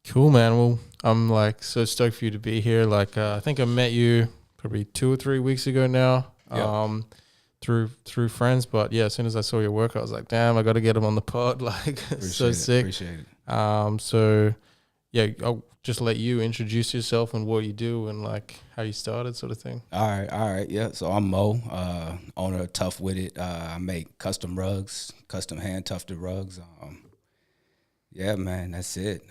Cool, man. Well, I'm like so stoked for you to be here. Like, I think I met you probably 2 or 3 weeks ago now. Yep. Through friends. But yeah, as soon as I saw your work, I was like, damn, I got to get him on the pod. Like, so Appreciate it. sick. Appreciate it. So yeah, I'll just let you introduce yourself and what you do and like how you started, sort of thing. All right. Yeah. So I'm Mo, owner of Tough With It. I make custom rugs, custom hand tufted rugs. Yeah, man, that's it.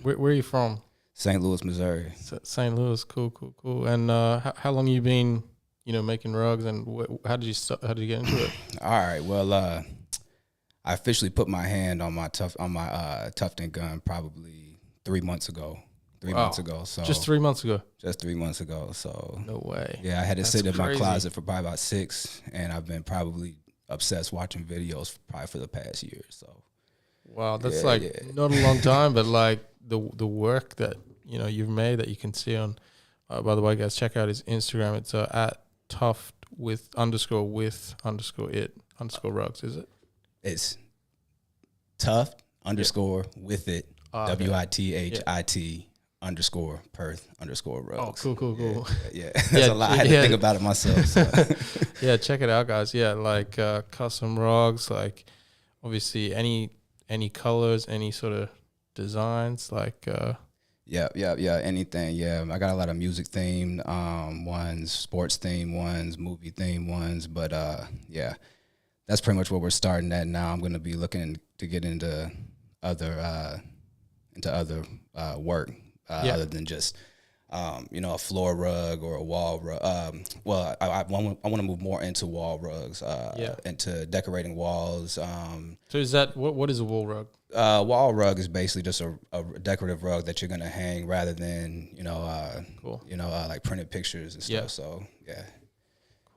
Where are you from? St. Louis, Missouri. St. Louis. Cool. And how long you been, making rugs, and how did you start, how did you get into it? All right. Well, I officially put my hand on my tufting gun probably 3 months ago. 3 months ago. So just 3 months ago. Just 3 months ago. So No way. yeah, I had to sit in my crazy. closet for probably about 6, and I've been probably obsessed watching videos probably for the past year. So Wow, that's Yeah, not a long time, but like the work that you've made that you can see on. By the way, guys, check out his Instagram. It's at tough with it underscore rugs. Is it? it's tough underscore with it Okay. WITHIT underscore Perth underscore Oh, rugs. cool. Yeah. That's a lot. I had to think about it myself. So. Yeah, check it out, guys. Yeah, like custom rugs, like obviously any colors, any sort of designs, like Yeah. Anything. Yeah. I got a lot of music themed ones, sports themed ones, movie themed ones. But yeah, that's pretty much what we're starting at now. I'm going to be looking to get into other work other than just a floor rug or a wall rug. Well, I want to move more into wall rugs, into decorating walls. So is that what is a wall rug? Wall rug is basically just a decorative rug that you're gonna hang rather than Cool. like printed pictures and stuff. Yeah. So yeah,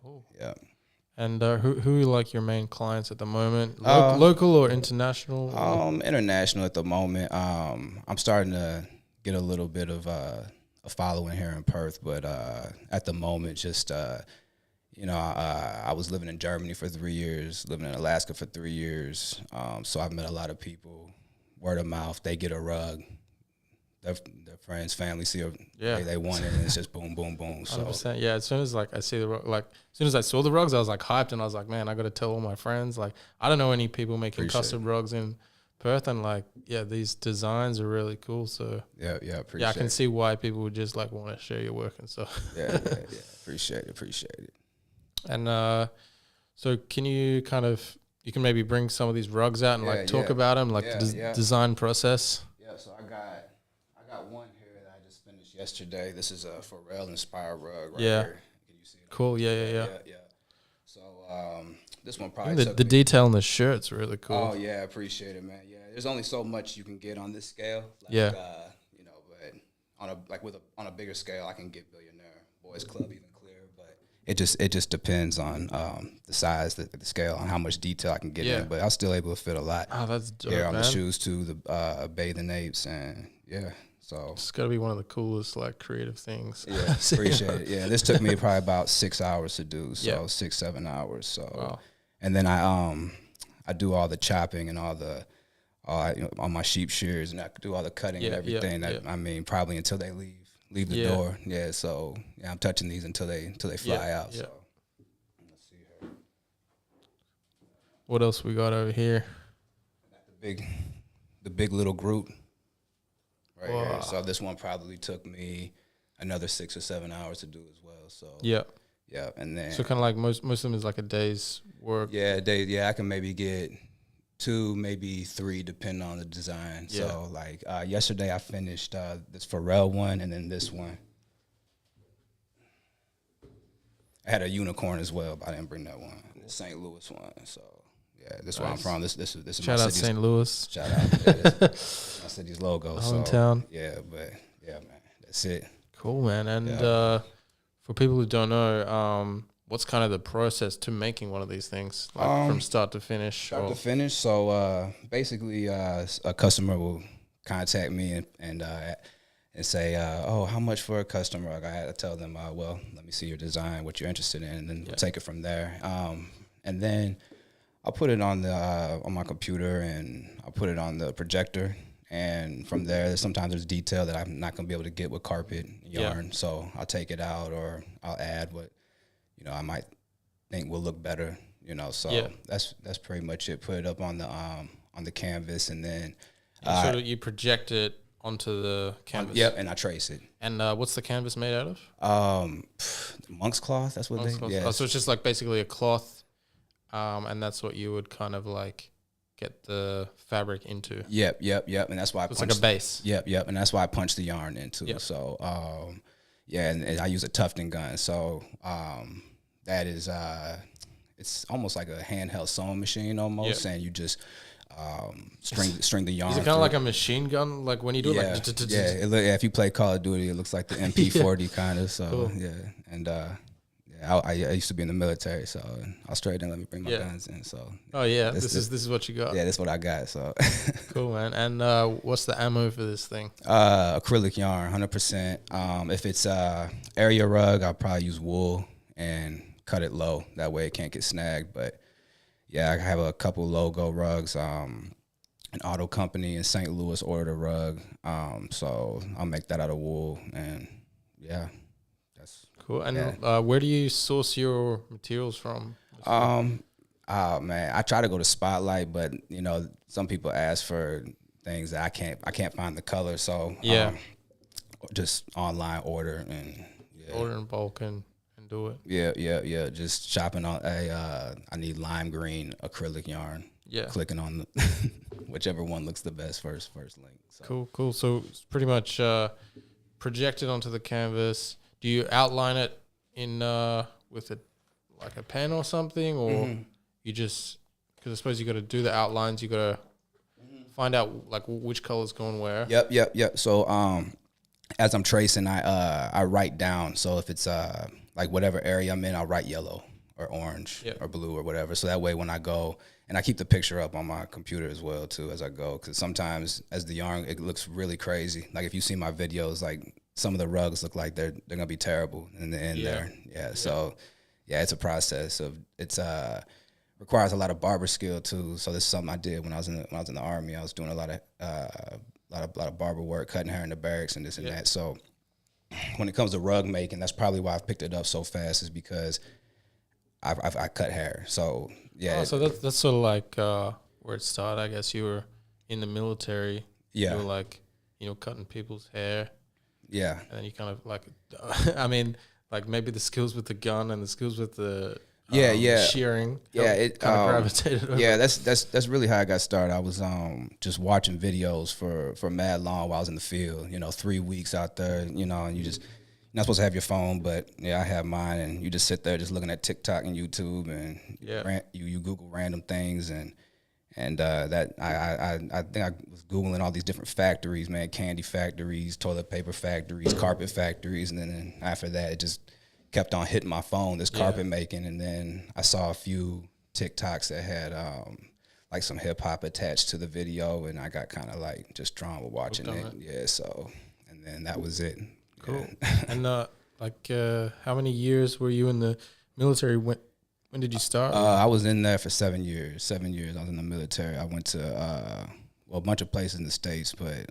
Cool. yeah. And who are like your main clients at the moment? Local or international? International at the moment. I'm starting to get a little bit of a following here in Perth, but at the moment, just I was living in Germany for 3 years, living in Alaska for 3 years. So I've met a lot of people. Word of mouth, they get a rug. Their friends, family see it. Yeah. They want it, and it's just boom, boom, boom. So 100%. Yeah, as soon as I see the rug, like as soon as I saw the rugs, I was like hyped, and I was like, man, I got to tell all my friends. Like, I don't know any people making Appreciate custom rugs in Perth, and like, yeah, these designs are really cool. So yeah, appreciate yeah, I can see why people would just like want to share your work and stuff. yeah. Appreciate it. And so can you you can maybe bring some of these rugs out and like talk about them, like the design process. Yeah, so I got one here that I just finished yesterday. This is a Pharrell inspired rug right here. Can you see it? Cool. Yeah. So this one probably The detail in the shirt's really cool. Oh yeah, I appreciate it, man. Yeah, there's only so much you can get on this scale. Like, but on a bigger scale, I can get Billionaire Boys Club even clear. But it just depends on the size, the scale, and how much detail I can get in. But I was still able to fit a lot. Oh, that's dope, on man. the shoes too, the bathing apes, and yeah. So it's got to be one of the coolest like creative things. Yeah, appreciate it. Yeah, this took me probably about 6 hours to do. So 6-7 hours. So wow. And then I do all the chopping and all my sheep shears, and I do all the cutting and everything. I mean, probably until they leave the door. Yeah. So yeah, I'm touching these until they fly out. So let's see here. What else we got over here? The big little Groot. Right here. So this one probably took me another 6 or 7 hours to do as well. So yeah, and then so kind of like most of them is like a day's work. Yeah, I can maybe get 2, maybe 3, depending on the design. Yeah. So like yesterday, I finished this Pharrell one, and then this one. I had a unicorn as well, but I didn't bring that one. The St. Louis one. So yeah, this is where I'm from. This is shout out St. Louis. Shout out. This my city's logo. Hometown. So yeah, but yeah, man, that's it. Cool, man. And for people who don't know, what's kind of the process to making one of these things, like from start to finish? So basically, a customer will contact me and say, oh, how much for a custom rug? I had to tell them, well, let me see your design, what you're interested in, and then we'll take it from there. And then I'll put it on my computer, and I'll put it on the projector, And from there, sometimes there's detail that I'm not gonna be able to get with carpet yarn. Yeah. So I'll take it out, or I'll add what I might think will look better. So Yeah. that's pretty much it. Put it up on the canvas, and then So you project it onto the canvas. Yep, and I trace it. And what's the canvas made out of? Monk's cloth. That's what Monk's they. cloth. Yeah. Oh, so it's just like basically a cloth, and that's what you would kind of like get the fabric into. Yep. And that's why It's like a base. Yep. And that's why I punch the yarn into. Yep. So, and I use a tufting gun. So, that is, it's almost like a handheld sewing machine almost, Yep. and you just string the yarn. Is it kind of like a machine gun? Like when you do it, like if you play Call of Duty, it looks like the MP40 kind of. So Cool. yeah, and I used to be in the military, so Australia didn't let me bring my guns in. So this is what you got. Yeah, that's what I got. So Cool, man. And what's the ammo for this thing? acrylic yarn, 100%. If it's area rug, I'll probably use wool and cut it low. That way it can't get snagged. But yeah, I have a couple logo rugs. An auto company in St. Louis ordered a rug, so I'll make that out of wool, and yeah, that's cool. And where do you source your materials from? man, I try to go to Spotlight, but some people ask for things that I can't find the color, so just online order and order in bulk and do it. Yeah. Just shopping on I need lime green acrylic yarn. Yeah. Clicking on whichever one looks the best first link. So. Cool. So it's pretty much projected onto the canvas. Do you outline it in with like a pen or something, or you just, because I suppose you got to do the outlines, you got to find out like which color's going where. Yep. So as I'm tracing, I write down. So if it's like whatever area I'm in, I'll write yellow or orange or blue or whatever. So that way when I go, and I keep the picture up on my computer as well too as I go, because sometimes as the yarn, it looks really crazy. Like if you see my videos, like some of the rugs look like they're gonna be terrible in the end there. Yeah. So yeah, it's a process of requires a lot of barber skill too. So this is something I did when I was in the Army. I was doing a lot of barber work, cutting hair in the barracks and this and that. So when it comes to rug making, that's probably why I've picked it up so fast, is because I cut hair. So yeah. So that's sort of like where it started. I guess you were in the military. Yeah. You were like, cutting people's hair. Yeah. And then you kind of like, I mean, like maybe the skills with the gun and the skills with the shearing. Yeah, it kind of gravitated over. Yeah, that's really how I got started. I was just watching videos for mad long while I was in the field. 3 weeks out there. And you just, you're not supposed to have your phone, but I have mine, and you just sit there just looking at TikTok and YouTube, and you Google random things, and that I think I was Googling all these different factories, man, candy factories, toilet paper factories, carpet factories, and then after that it just kept on hitting my phone, this carpet making, and then I saw a few TikToks that had like some hip hop attached to the video, and I got kind of like just drawn with watching it. Yeah, so, and then that was it. Cool. And how many years were you in the military? When did you start? I was in there for 7 years. 7 years I was in the military. I went to a bunch of places in the States, but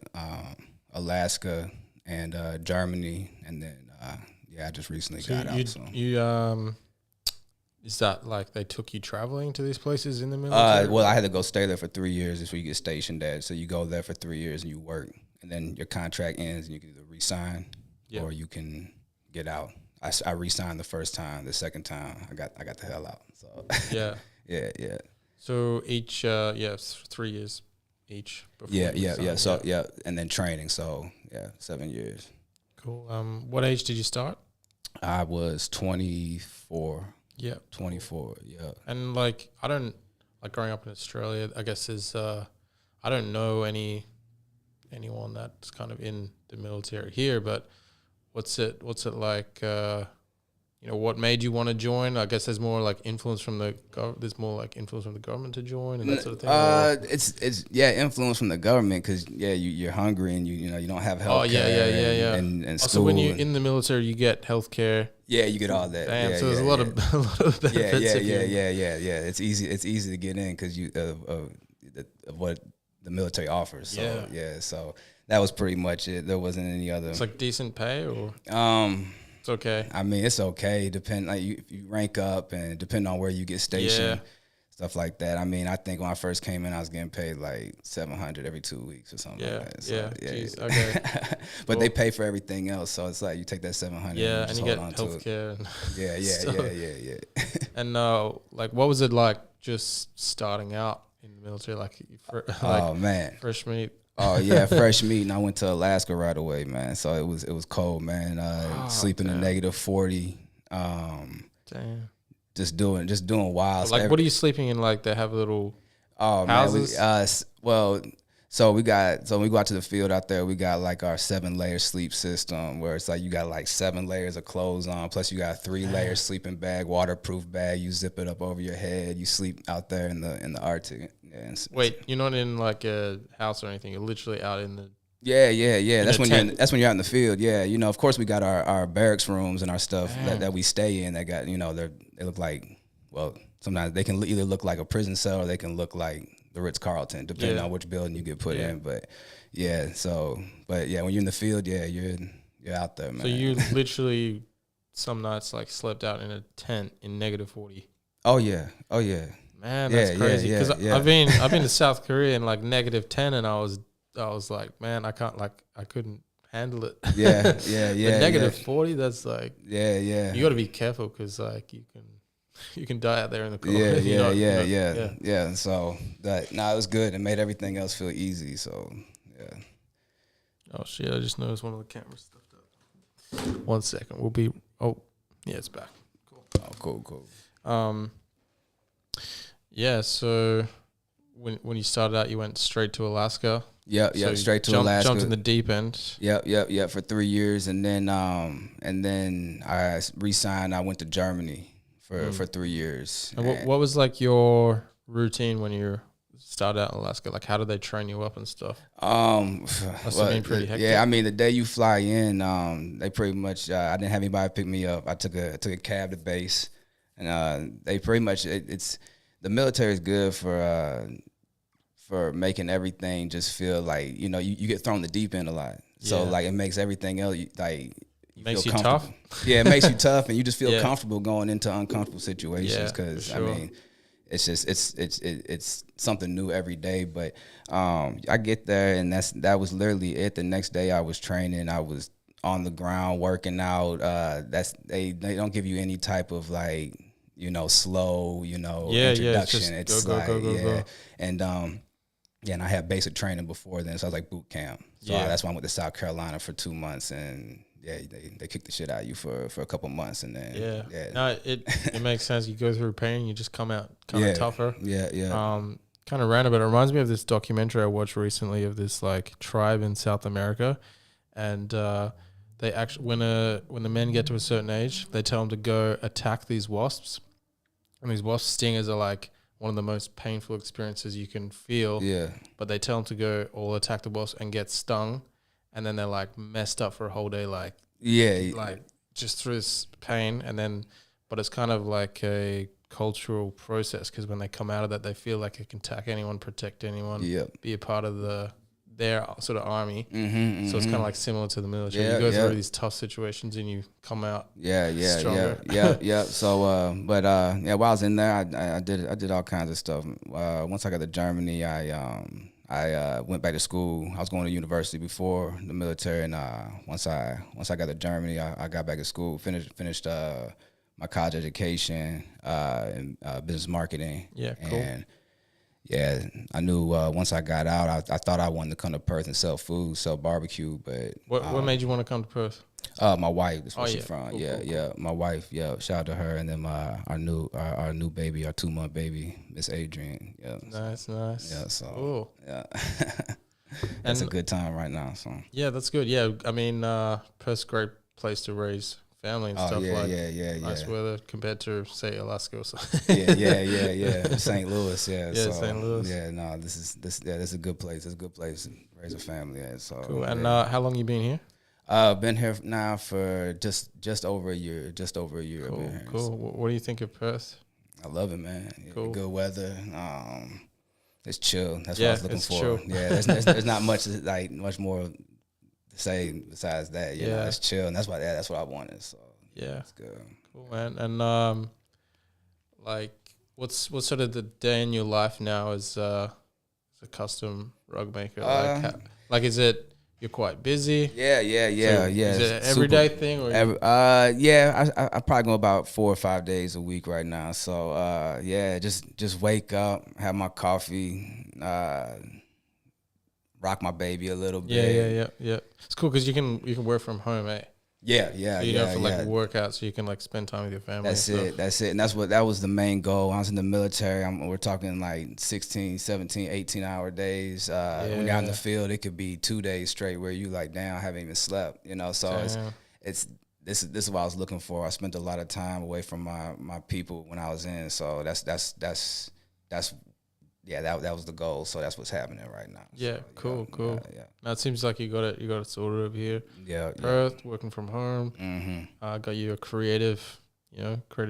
Alaska and Germany, and then I just recently got out. So is that like they took you traveling to these places in the military? Well, I had to go stay there for 3 years. That's where you get stationed at. So you go there for 3 years and you work, and then your contract ends, and you can either resign or you can get out. I re-signed the first time. The second time, I got the hell out. So yeah. So each 3 years each. Yeah. So and then training. So 7 years. Cool. What age did you start? I was 24. Yeah. 24. Yeah. And like I don't like growing up in Australia. I guess is I don't know anyone that's kind of in the military here, but. What's it like? What made you want to join? I guess there's more like influence from the government to join and that sort of thing. It's influence from the government, because you're hungry and you don't have health care. And also, school, when you're in the military, you get health care. Yeah, you get all that. Damn, so there's a lot of benefits. Yeah. It's easy to get in because of what the military offers. So so that was pretty much it. There wasn't any other. It's like decent pay, or it's okay. I mean, it's okay. If you rank up and depending on where you get stationed, stuff like that. I mean, I think when I first came in, I was getting paid like $700 every 2 weeks or something like that. So, Jeez, okay. But they pay for everything else, so it's like you take that $700. Yeah, and you get healthcare. Yeah. And like, what was it like just starting out in the military? Like oh man, fresh meat. Oh yeah, fresh meat, and I went to Alaska right away, man. So it was cold, man. Sleeping in -40. Damn. Just doing wild. Like, what are you sleeping in? Like, they have little houses. Man, so we go out to the field out there. We got like our 7-layer sleep system, where it's like you got like 7 layers of clothes on, plus you got a 3-layer sleeping bag, waterproof bag. You zip it up over your head. You sleep out there in the Arctic. Yeah, wait, you're not in like a house or anything. You're literally out in the. Yeah. That's when you're out in the field. Yeah, of course we got our barracks rooms and our stuff that we stay in. That got they look like, well, sometimes they can either look like a prison cell or they can look like the Ritz-Carlton, depending on which building you get put in. But when you're in the field, you're out there, man. So you literally some nights like slept out in a tent in -40. Oh yeah. Man, that's crazy. Because I've been to South Korea in like -10, and I was like, man, I couldn't handle it. Yeah. But -40, that's like, yeah. You got to be careful because like you can die out there in the cold. Yeah. So it was good. It made everything else feel easy. So yeah. Oh shit! I just noticed one of the cameras stuffed up. 1 second. We'll be. Oh, yeah, it's back. Cool. Oh, cool. Yeah. So when you started out, you went straight to Alaska. Yeah, straight to Alaska. Jumped in the deep end. Yep. For 3 years, and then I re-signed. I went to Germany for 3 years. And what was like your routine when you started out in Alaska? Like, how did they train you up and stuff? Must have been pretty hectic. Yeah, I mean, the day you fly in, they pretty much. I didn't have anybody pick me up. I took a cab to base, and they pretty much. It's the military is good for making everything just feel like, you get thrown in the deep end a lot. So like it makes everything else makes you tough. Yeah, it makes you tough, and you just feel comfortable going into uncomfortable situations because sure. I mean, it's just it's something new every day. But I get there, and that was literally it. The next day I was training. I was on the ground working out. They don't give you any type of like slow introduction. It's go. And I had basic training before then, so I was like boot camp. So that's why I went to South Carolina for 2 months, and they kick the shit out of you for a couple months, and then no, it makes sense. You go through pain, you just come out kind of tougher. Kind of random, but it reminds me of this documentary I watched recently of this like tribe in South America, and they actually when the men get to a certain age, they tell them to go attack these wasps, and these wasp stingers are like one of the most painful experiences you can feel. Yeah. But they tell them to go all attack the wasp and get stung, and then they're like messed up for a whole day, like just through this pain, and then but it's kind of like a cultural process because when they come out of that, they feel like they can attack anyone, protect anyone, be a part of their sort of army. So it's kind of like similar to the military. You go through these tough situations and you come out stronger. So while I was in there, I did all kinds of stuff. Once I got to Germany, I went back to school. I was going to university before the military, and once I got to Germany, I got back to school, finished my college education in business marketing. Yeah, cool. And I knew once I got out, I thought I wanted to come to Perth and sell food, sell barbecue. But what made you want to come to Perth? My wife. That's where she's from. Cool. My wife. Yeah, shout out to her, and then our new baby, our 2-month baby, Miss Adrian. Yeah, nice. Yeah, so cool. Yeah, that's a good time right now. So yeah, that's good. Yeah, I mean, Perth's a great place to raise family and stuff. Nice weather compared to say Alaska or something. yeah. St. Louis, so, St. Louis. Yeah, no, this is a good place. It's a good place to raise a family. So cool. And how long you been here? Been here now for just over a year. Cool. What do you think of Perth? I love it, man. Cool. Good weather. It's chill. That's what I Yeah, was looking it's for. chill. Yeah, there's not much more to say besides that. You know, Yeah. it's chill, and that's what I wanted. So Yeah. it's good. Cool, man. And like, what's sort of the day in your life now as a custom rug maker? Like, is it you're quite busy? Yeah. So is it an everyday thing, or yeah, I probably go about 4 or 5 days a week right now. So yeah, just wake up, have my coffee, rock my baby a little bit. yeah. It's cool because you can work from home, eh? Yeah, So you don't have to like work out, so you can like spend time with your family. That's it. That's it. And that was the main goal. I was in the military. We're talking like 16, 17, 18-hour days. When you're out in the field, it could be 2 days straight where you like, damn, I haven't even slept. You know, so this is what I was looking for. I spent a lot of time away from my people when I was in. So that's yeah, that was the goal. So that's what's happening right now. Yeah, so, cool. Yeah. Now it seems like you got it sorted over here. Yeah, Perth, working from home. Mm-hmm. Got you a creative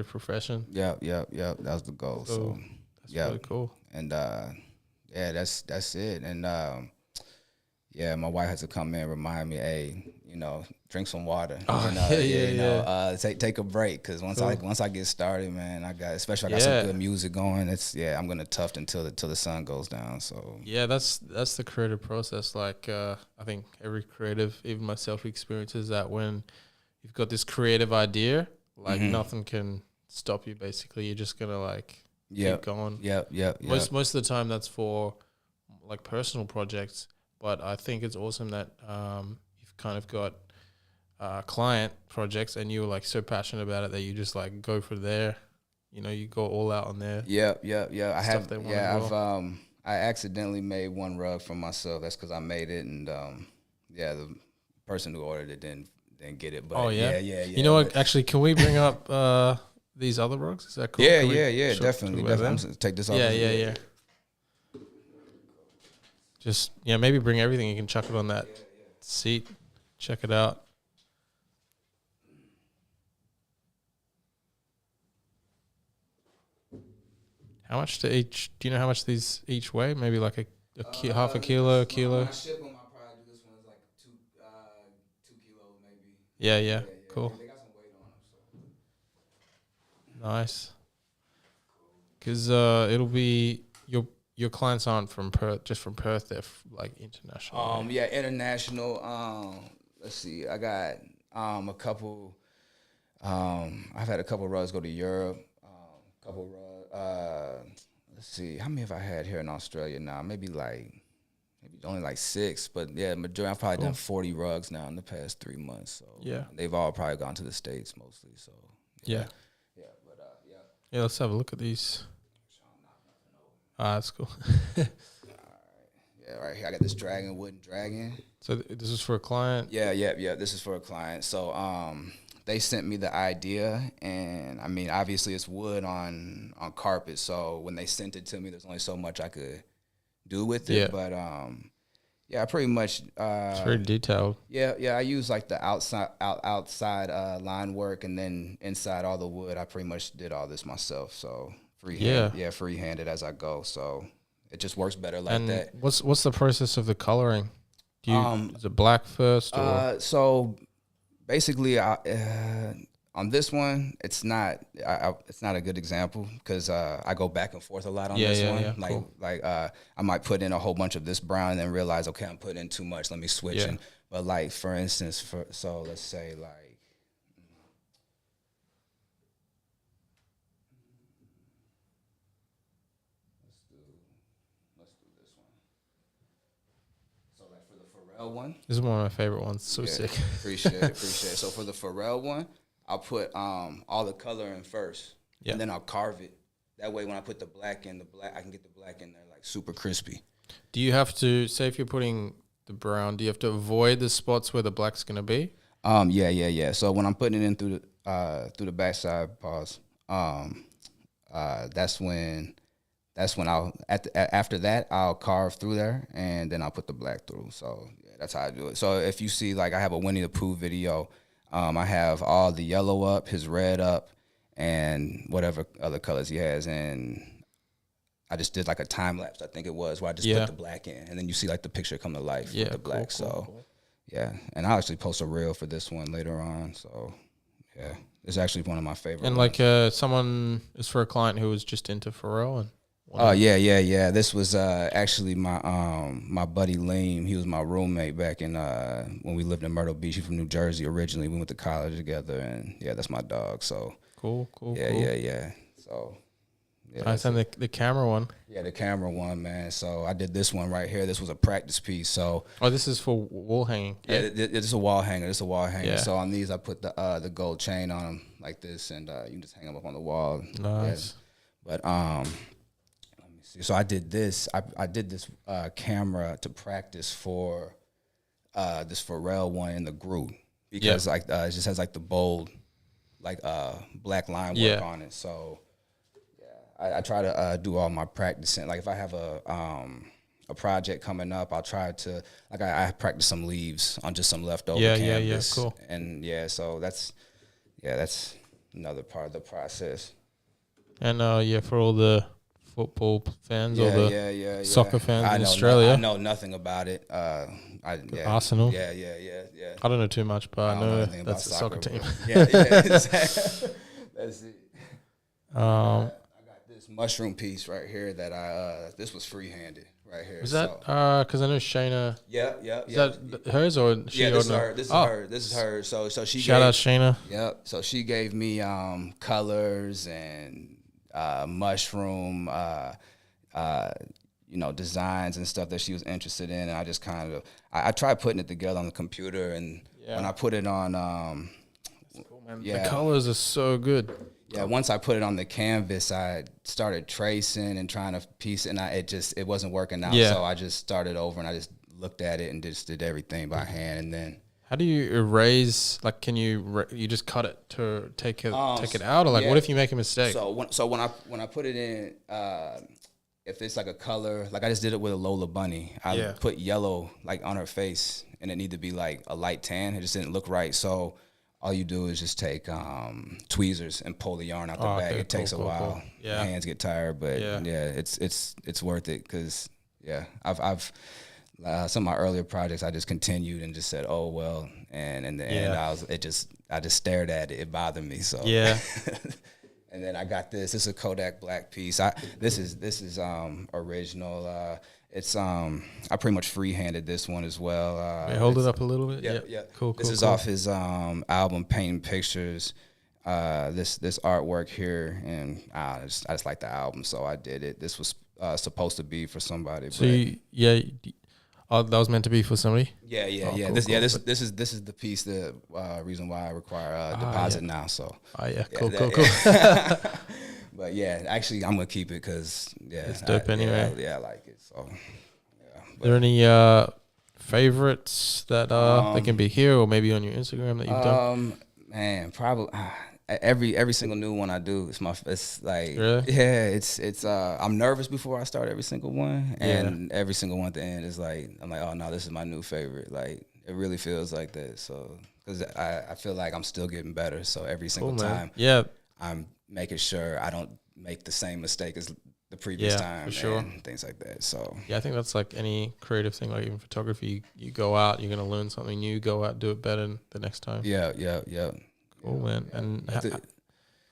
profession. Yeah. That was the goal. So that's really cool. And yeah, that's it. And yeah, my wife has to come in and remind me, hey, drink some water. Take a break, because once I get started, man, I got some good music going. I'm gonna tough until the sun goes down. So yeah, that's the creative process. Like I think every creative, even myself, experiences that when you've got this creative idea, like nothing can stop you. Basically, you're just gonna like keep going. Yeah. Most of the time, that's for like personal projects. But I think it's awesome that you've kind of got client projects, and you're like so passionate about it that you just like go for there. You go all out on there. Yeah. I accidentally made one rug for myself. That's because I made it, and the person who ordered it didn't get it. But yeah. You know what? Actually, can we bring up these other rugs? Is that cool? Yeah. Definitely. I'm gonna take this off. Yeah. Just maybe bring everything. You can chuck it on that seat. Check it out. How much to each? Do you know how much these each weigh? Maybe like half a kilo, a kilo. When I ship them, I probably do this one is like 2 kilos maybe. Yeah. Cool. They got some weight on them. So. Nice. Because it'll be your clients aren't from Perth, just from Perth. They're like international. Yeah, international. Let's see. I got a couple. I've had a couple rugs go to Europe. Couple rugs. Let's see. How many have I had here in Australia now? Maybe only like 6. But yeah, majority. I've probably done 40 rugs now in the past 3 months. So yeah, they've all probably gone to the States mostly. So yeah. Yeah, let's have a look at these. That's cool. All right. Yeah, right here I got this wooden dragon. So this is for a client? Yeah. This is for a client. So they sent me the idea, and I mean, obviously it's wood on carpet. So when they sent it to me, there's only so much I could do with it. Yeah. But I pretty much. It's very detailed. Yeah. I use like the outside line work, and then inside all the wood. I pretty much did all this myself. So. Free-handed as I go, so it just works better like that. What's the process of the coloring? Is it black first? Or? So basically, on this one, it's not a good example because I go back and forth a lot on this one. Yeah, cool. I might put in a whole bunch of this brown and then realize, okay, I'm putting in too much. Let me switch. Yeah. But like for instance, so let's say like. One. This is one of my favorite ones. So sick. Appreciate it. So for the Pharrell one, I'll put all the color in first, and then I'll carve it. That way, when I put the black in, I can get the black in there like super crispy. Do you have to say if you're putting the brown? Do you have to avoid the spots where the black's gonna be? Yeah. So when I'm putting it in through the backside, pause. That's when I'll after that I'll carve through there, and then I'll put the black through. So that's how I do it. So if you see, like, I have a Winnie the Pooh video, I have all the yellow up, his red up, and whatever other colors he has, and I just did like a time lapse, I think it was, where I just put the black in, and then you see like the picture come to life with the black. Cool. Yeah, and I'll actually post a reel for this one later on. So yeah, it's actually one of my favorite. And ones. like someone is for a client who was just into Pharrell and. Oh yeah. This was actually my buddy Liam. He was my roommate back in when we lived in Myrtle Beach. He's from New Jersey originally. We went to college together, and yeah, that's my dog. So cool. Yeah. So yeah, I sent the camera one. Yeah, the camera one, man. So I did this one right here. This was a practice piece. So this is for wall hanging. Yeah, it's a wall hanger. It's a wall hanger. Yeah. So on these, I put the gold chain on them like this, and you can just hang them up on the wall. Nice. Yeah. But so I did this. I did this camera to practice for this Pharrell one in the group because like it just has like the bold like black line work on it. So yeah, I try to do all my practicing. Like if I have a project coming up, I'll try to like I practice some leaves on just some leftover canvas. Cool. And so that's another part of the process. And for all the football fans or the soccer fans in Australia. I know nothing about it. Arsenal. Yeah. I don't know too much, but I know that's a soccer team. That's it. I got this mushroom piece right here that this was free-handed right here. Is that because I know Shayna? Yeah. Is that hers or she? Yeah, this is her. This is her. So she shout out Shayna. Yep. So she gave me colors and mushroom, designs and stuff that she was interested in, and I just kind of I tried putting it together on the computer, and when I put it on, that's cool, man. The colors are so good. Yeah, once I put it on the canvas, I started tracing and trying to piece it, and it wasn't working out. So I just started over, and I just looked at it and just did everything by hand, and then. How do you erase? Like, can you just cut it to take it out, or like, what if you make a mistake? So when I put it in, if it's like a color, like I just did it with a Lola bunny. I put yellow like on her face, and it needed to be like a light tan. It just didn't look right. So all you do is just take tweezers and pull the yarn out the bag. It takes a while. Cool. Yeah, my hands get tired, but it's worth it because I've. Some of my earlier projects, I just continued and just said, "Oh well," and in the end, I just stared at it. It bothered me. So and then I got this. This is a Kodak black piece. This is original. It's I pretty much freehanded this one as well. Hold it up a little bit. Yeah. Cool. This is off his album Painting Pictures. This artwork here, and I just like the album, so I did it. This was supposed to be for somebody. So that was meant to be for somebody. Yeah. This is the piece. The reason why I require a deposit now. So. Cool. But actually, I'm gonna keep it because it's dope anyway. I like it. So. Are there any favorites that they can be here or maybe on your Instagram that you've done? Man, probably. Every single new one I do, it's like really? It's I'm nervous before I start every single one, and every single one at the end is like I'm like, oh no, this is my new favorite. Like it really feels like that. So because I feel like I'm still getting better. So every single time, I'm making sure I don't make the same mistake as the previous time, for sure, and things like that. So I think that's like any creative thing, like even photography. You go out, you're gonna learn something new. Go out, do it better the next time. Yeah. Cool, man. And I was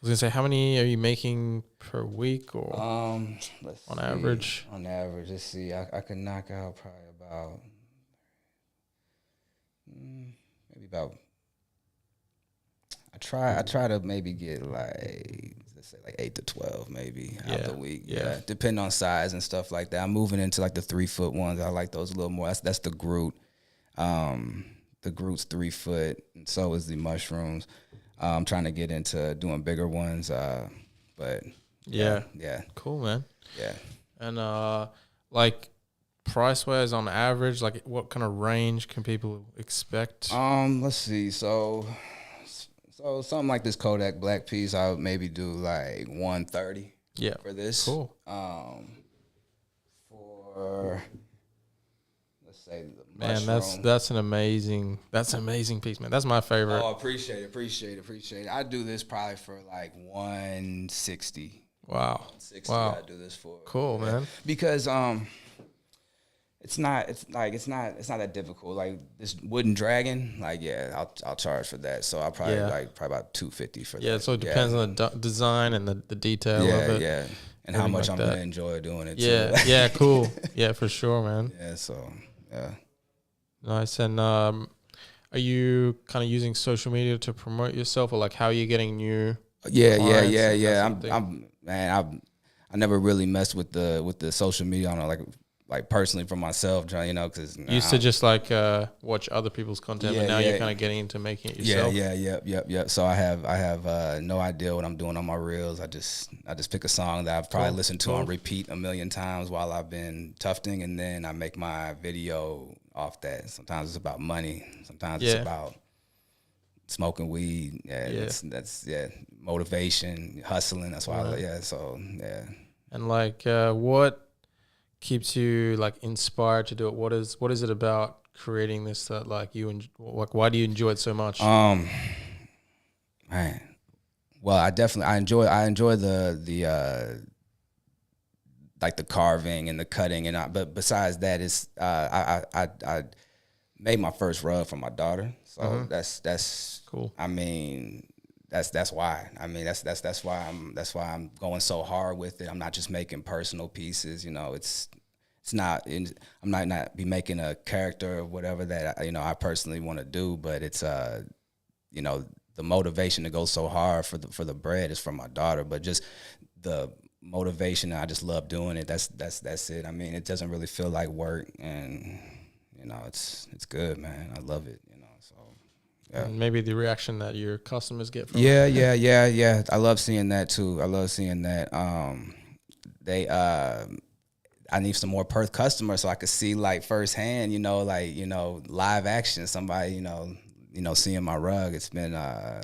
gonna say, how many are you making per week, or on average? On average, let's see. I could knock out probably about maybe about. I try to maybe get like let's say like 8 to 12 maybe out the week. Yeah, depending on size and stuff like that. I'm moving into like the 3 foot ones. I like those a little more. That's the Groot. The Groot's 3 foot, and so is the mushrooms. I'm trying to get into doing bigger ones, but yeah. Cool, man. Yeah. And like price wise on average, like what kind of range can people expect? Let's see. So something like this Kodak black piece, I would maybe do like 130. Yeah. For this. Cool. For say the man, mushroom. that's an amazing piece, man. That's my favorite. Oh, appreciate it. I do this probably for like 160. Wow. 60 Wow. I do this for. Cool, man. Because it's not that difficult. Like this wooden dragon, like I'll charge for that. So I'll probably probably about $250 for that. Yeah, so it depends on the design and the detail of it. Yeah. And how much I'm gonna enjoy doing it too. Yeah, cool. Yeah, for sure, man. Yeah, so yeah. Nice. And are you kind of using social media to promote yourself, or like how are you getting new clients? I never really messed with the social media. I don't know, like personally for myself, trying, you know, because you used to just like watch other people's content, but now you're kind of getting into making it yourself. Yeah. So I have no idea what I'm doing on my reels. I just pick a song that I've probably listened to on repeat a million times while I've been tufting, and then I make my video off that. Sometimes it's about money. Sometimes it's about smoking weed. That's motivation, hustling. That's why And like, what keeps you like inspired to do it? What is it about creating this that like why do you enjoy it so much? Man, well, I enjoy the like the carving and the cutting, but besides that, it's I made my first rug for my daughter, so that's cool. I mean, that's why. I mean, that's why I'm going so hard with it. I'm not just making personal pieces, you know. I'm not be making a character or whatever that I personally want to do, but it's the motivation to go so hard for the bread is from my daughter, but just the motivation, I just love doing it. That's it. I mean, it doesn't really feel like work, and it's good, man. I love it, so yeah. And maybe the reaction that your customers get from it. I love seeing that too. I love seeing that. I need some more Perth customers so I could see like firsthand, live action. Somebody, seeing my rug. It's been I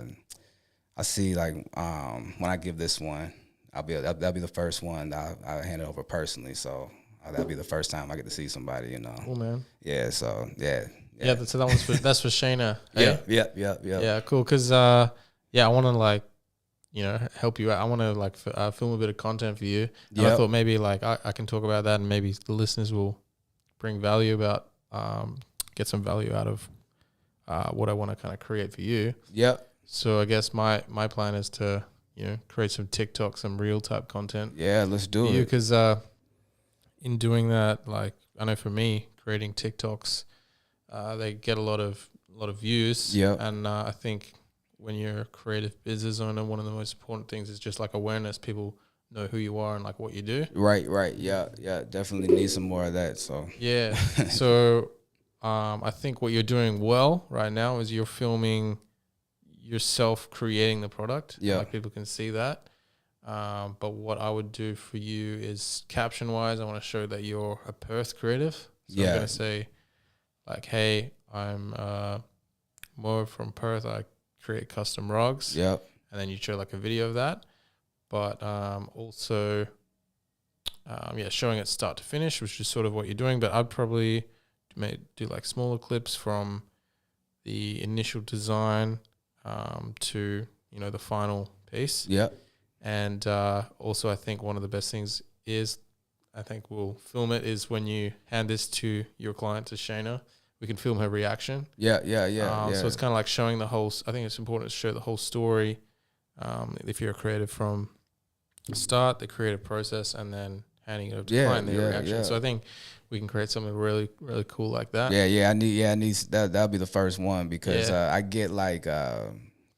see like when I give this one, that'll be the first one that I'll hand it over personally. So that'll be the first time I get to see somebody, Cool, man. Yeah. So yeah. Yeah. So that's for Shayna. Yeah. Yeah. Cool. Cause I want to like, help you out. I want to like film a bit of content for you. And I thought maybe like I can talk about that, and maybe the listeners will bring value about, get some value out of what I want to kind of create for you. Yep. So I guess my plan is to, create some TikTok, some real type content. Yeah, let's do it. Because in doing that, like I know for me, creating TikToks, they get a lot of views. Yeah. And I think when you're a creative business owner, one of the most important things is just like awareness. People know who you are and like what you do. Right. Yeah. Definitely need some more of that. So yeah. So I think what you're doing well right now is you're filming yourself creating the product. Yeah. Like people can see that. But what I would do for you is caption wise, I want to show that you're a Perth creative. So I'm going to say like, hey, I'm more from Perth. I create custom rugs. Yep. And then you show like a video of that. But also, showing it start to finish, which is sort of what you're doing. But I'd probably do like smaller clips from the initial design to, the final piece. Yep. And also I think one of the best things is, I think we'll film it, is when you hand this to your client, to Shayna, we can film her reaction. Yeah. So it's kind of like showing the whole, I think it's important to show the whole story. If you're a creative from the start, the creative process, and then handing it over to the client, their reaction. Yeah. So I think we can create something really, really cool like that. I need that'll be the first one, because I get like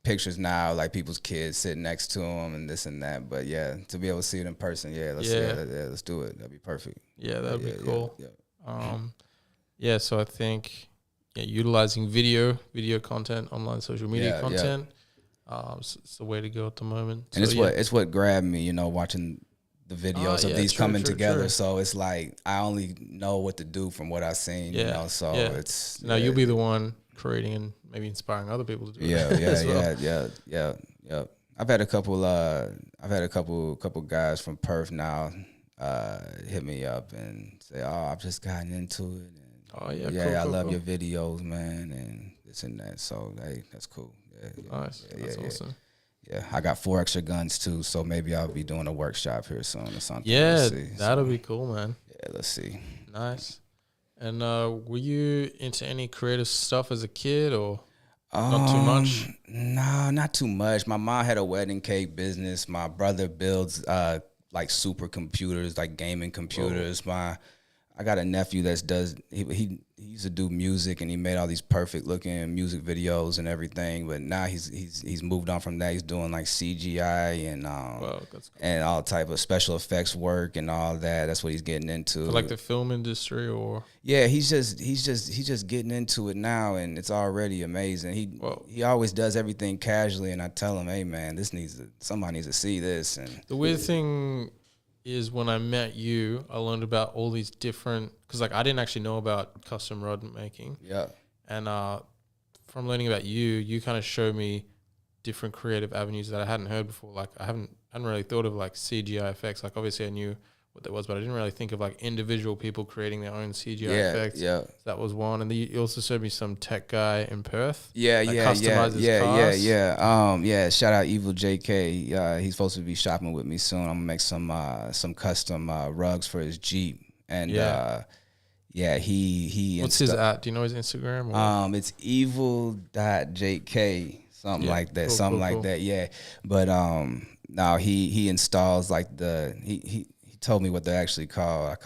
pictures now, like people's kids sitting next to them and this and that. But to be able to see it in person, let's do it. That'd be perfect. Yeah, that'd be cool. So I think utilizing video content, online social media content, it's the way to go at the moment. And so it's what grabbed me, watching the videos of these coming together. True. So it's like I only know what to do from what I've seen. So it's now you'll be the one creating and maybe inspiring other people to do it. Yeah. I've had a couple guys from Perth now hit me up and say, "Oh, I've just gotten into it." And, I love your videos, man, and this and that. So hey, that's cool. Nice. That's awesome. Yeah, I got 4 extra guns too, so maybe I'll be doing a workshop here soon or something. Yeah, Let's see. that'll be cool, man. Yeah, let's see. Nice. And were you into any creative stuff as a kid, or not too much? No, not too much. My mom had a wedding cake business. My brother builds like supercomputers, like gaming computers. I got a nephew that does he used to do music, and he made all these perfect looking music videos and everything. But now he's moved on from that. He's doing like CGI and That's cool. and all type of special effects work and all that. That's what he's getting into. For like the film industry, or Yeah, he's just getting into it now, and it's already amazing. He always does everything casually, and I tell him, hey man, somebody needs to see this. And the weird thing is, when I met you, I learned about all these different, because like I didn't actually know about custom rod making. Yeah. And from learning about you kind of showed me different creative avenues that I hadn't heard before. Like I hadn't really thought of like CGI effects. Like obviously I knew what that was, but I didn't really think of like individual people creating their own CGI effects. Yeah. So that was one. And then you also showed me some tech guy in Perth. Yeah. Cars. Yeah. Shout out Evil JK. He's supposed to be shopping with me soon. I'm gonna make some custom rugs for his Jeep. And he What's his at? Do you know his Instagram? Or? It's evil.jk, something like that. Cool. That, yeah. But no, he installs like he told me what they're actually called.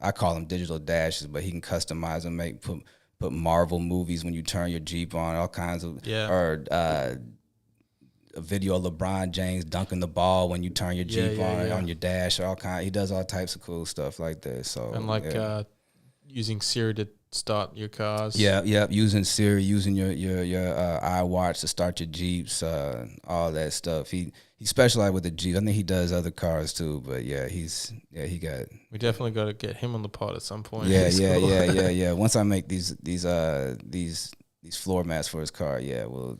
I call them digital dashes, but he can customize them, put Marvel movies when you turn your Jeep on, all kinds of or a video of LeBron James dunking the ball when you turn your Jeep on your dash, all kind. He does all types of cool stuff like that. So and like using Siri to start your cars. Yeah, using Siri, using your iWatch to start your Jeeps, all that stuff. He specialized with the Jeep. I think he does other cars too, but he got. We definitely got to get him on the pod at some point. Yeah. Once I make these floor mats for his car, we'll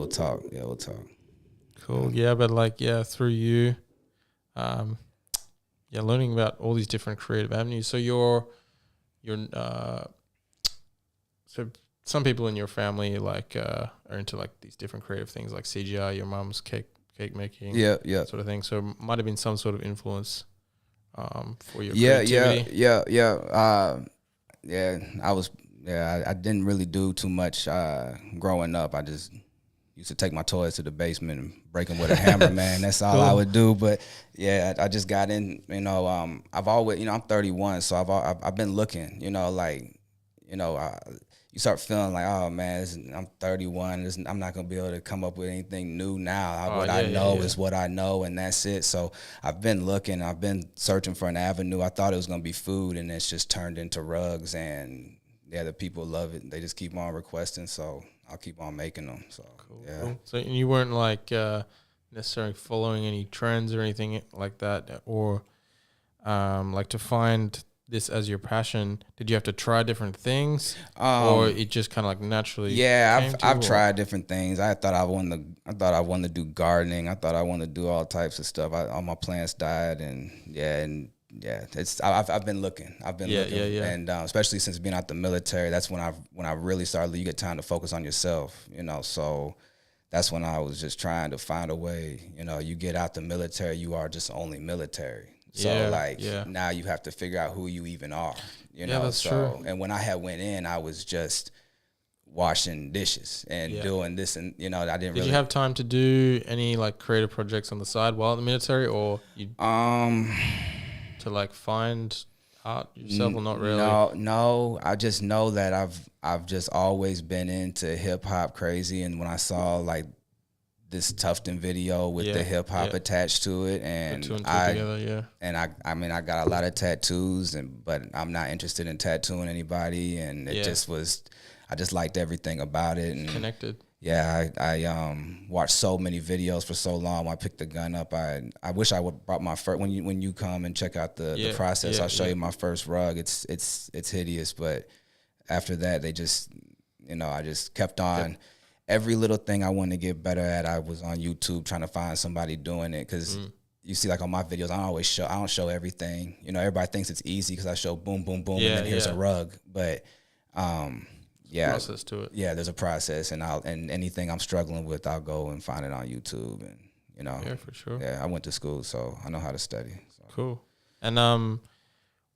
talk. Yeah, we'll talk. Cool. Yeah, but through you, learning about all these different creative avenues. So so some people in your family are into like these different creative things like CGI, your mom's cake making, sort of thing. So it might have been some sort of influence for your creativity. I didn't really do too much growing up. I just used to take my toys to the basement and break them with a hammer, man. That's all I would do. But I just got in. I've always, I'm 31, so I've been looking. You start feeling like, oh man, I'm 31. I'm not gonna be able to come up with anything new now. I know is what I know, and that's it. So I've been looking. I've been searching for an avenue. I thought it was gonna be food, and it's just turned into rugs. And the people love it. They just keep on requesting. So I'll keep on making them. So cool. So you weren't like necessarily following any trends or anything like that, or like to find this as your passion, did you have to try different things, or it just kind of like naturally? Yeah, I've tried different things. I thought I wanted to do gardening. I thought I wanted to do all types of stuff. All my plants died, and I've been looking. And especially since being out the military, that's when I really started. You get time to focus on yourself, So that's when I was just trying to find a way. You get out the military, you are just only military. So now you have to figure out who you even are, That's true. And when I went in, I was just washing dishes and doing this, and I didn't. Did you have time to do any like creative projects on the side while in the military, or you to like find art yourself, or not really? No. I just know that I've just always been into hip hop crazy, and when I saw like this Tufton video with the hip hop attached to it, and I got a lot of tattoos, but I'm not interested in tattooing anybody, and it just was, I just liked everything about it, and connected. Yeah, I watched so many videos for so long. When I picked the gun up, I wish I would brought my first. When you come and check out the process, I'll show you my first rug. It's hideous, but after that, they just I just kept on. Yep. Every little thing I wanted to get better at, I was on YouTube trying to find somebody doing it, because you see, like on my videos, I don't show everything. Everybody thinks it's easy because I show boom, boom, boom, and then here's a rug. But process to it. Yeah, there's a process, and anything I'm struggling with, I'll go and find it on YouTube, and Yeah, for sure. Yeah, I went to school, so I know how to study. So. Cool. And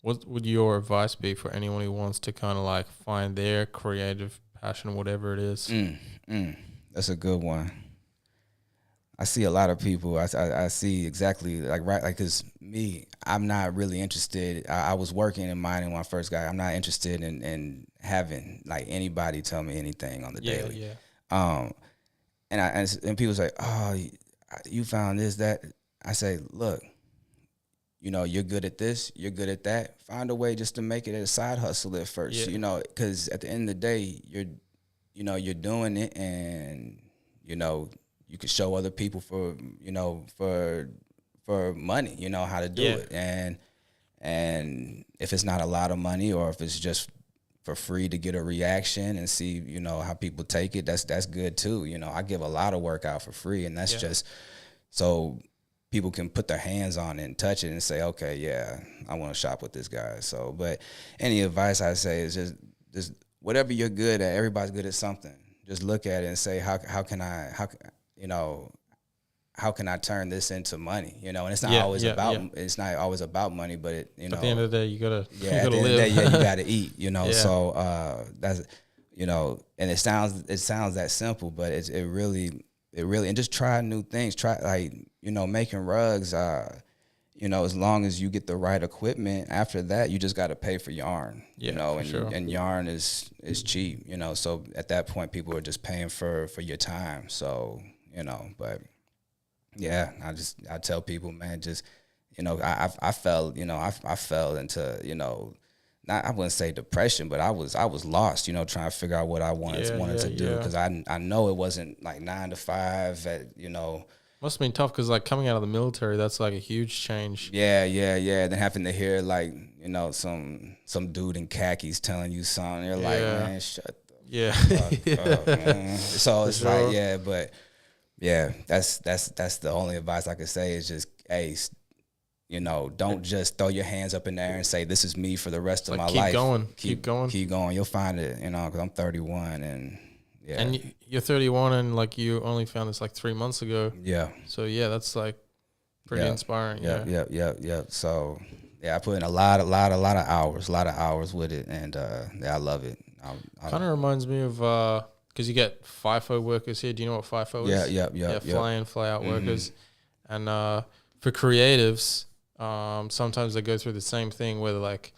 what would your advice be for anyone who wants to kind of like find their creative passion, whatever it is? That's a good one. I see a lot of people. I see exactly because me, I'm not really interested. I was working in mining when I first got. I'm not interested in having like anybody tell me anything on the daily. Yeah. And people say, oh, you found this, that. I say, look, you're good at this, you're good at that. Find a way just to make it a side hustle at first, because at the end of the day, you're doing it, and you can show other people for money, how to do it, and if it's not a lot of money, or if it's just for free to get a reaction and see, how people take it, that's good too. I give a lot of work out for free, and that's just so people can put their hands on it and touch it and say, okay, yeah, I want to shop with this guy. So, but any advice I say is just whatever you're good at, everybody's good at something. Just look at it and say, how can I turn this into money? And it's not always it's not always about money, but at the end of the day, you gotta at the end of the day, you gotta eat. So that's and it sounds that simple, but it really and just try new things. Try making rugs. As long as you get the right equipment, after that you just got to pay for yarn. And yarn is cheap. So at that point, people are just paying for your time. So but yeah, I tell people, man, just I fell into not, I wouldn't say depression, but I was lost, trying to figure out what I wanted to do, because I know it wasn't like 9 to 5 at Must have been tough, because like coming out of the military, that's like a huge change. Yeah. Then having to hear like some dude in khakis telling you something, you're like, man, shut the fuck up, man. So it's like, but that's the only advice I could say is just, hey, don't just throw your hands up in the air and say, this is me for the rest of my life. Keep going. You'll find it, because I'm 31 and And you're 31 and like you only found this like 3 months ago. Yeah. So that's like pretty inspiring. Yeah. So I put in a lot of hours with it, and I love it. Kind of reminds me of because you get FIFO workers here. Do you know what FIFO is? Yeah. Fly in, fly out workers, and for creatives. Sometimes they go through the same thing where like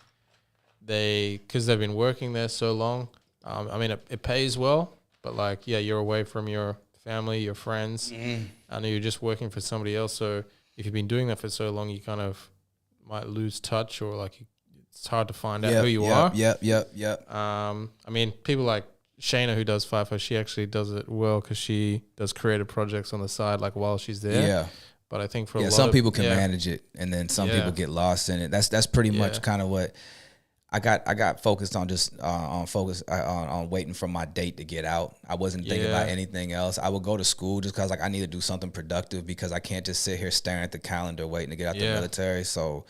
because they've been working there so long. I mean, it pays well, but like, you're away from your family, your friends, and you're just working for somebody else. So if you've been doing that for so long, you kind of might lose touch, or like it's hard to find out who you are. Yep. I mean, people like Shayna, who does FIFO, she actually does it well because she does creative projects on the side, like while she's there. Yeah. But I think for a lot some people can manage it, and then some people get lost in it. That's pretty much kind of what I got focused on, just on waiting for my date to get out. I wasn't thinking about anything else. I would go to school just because like I need to do something productive, because I can't just sit here staring at the calendar waiting to get out the military. So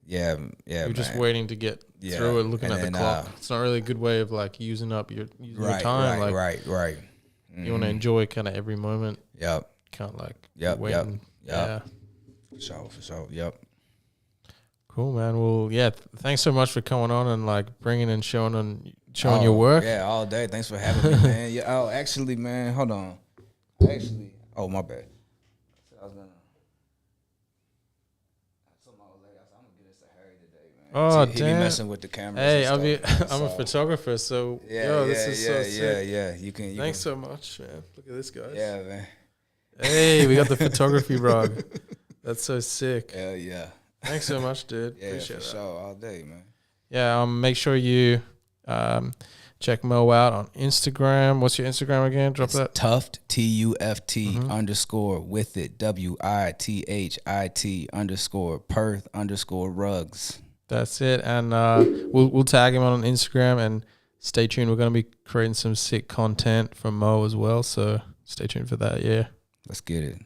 you're just waiting to get through it, looking at the clock. It's not really a good way of like using up your time. Right. You want to enjoy kind of every moment. Yep. Can't like wait. Yeah. For sure. Yep. Cool, man. Well, thanks so much for coming on and like bringing and showing your work. Yeah, all day. Thanks for having me, man. Yeah. Oh, actually, man, hold on. Oh, my bad. I was gonna. I told my old lady, I'm gonna get us a Harry today, man. Oh, he be messing with the camera. Hey, I'm a photographer, so this is so sick. Yeah. You can. Thanks so much, man. Look at this, guys. Yeah, man. Hey, we got the photography rug. That's so sick. Hell yeah. Thanks so much, dude. Yeah, Appreciate for sure. All day, man. Yeah, make sure you check Mo out on Instagram. What's your Instagram again? Drop that. Tuft, TUFT _ with it, WITHIT _ Perth _ rugs. That's it. And we'll tag him on Instagram, and stay tuned. We're going to be creating some sick content from Mo as well. So stay tuned for that. Yeah. Let's get it.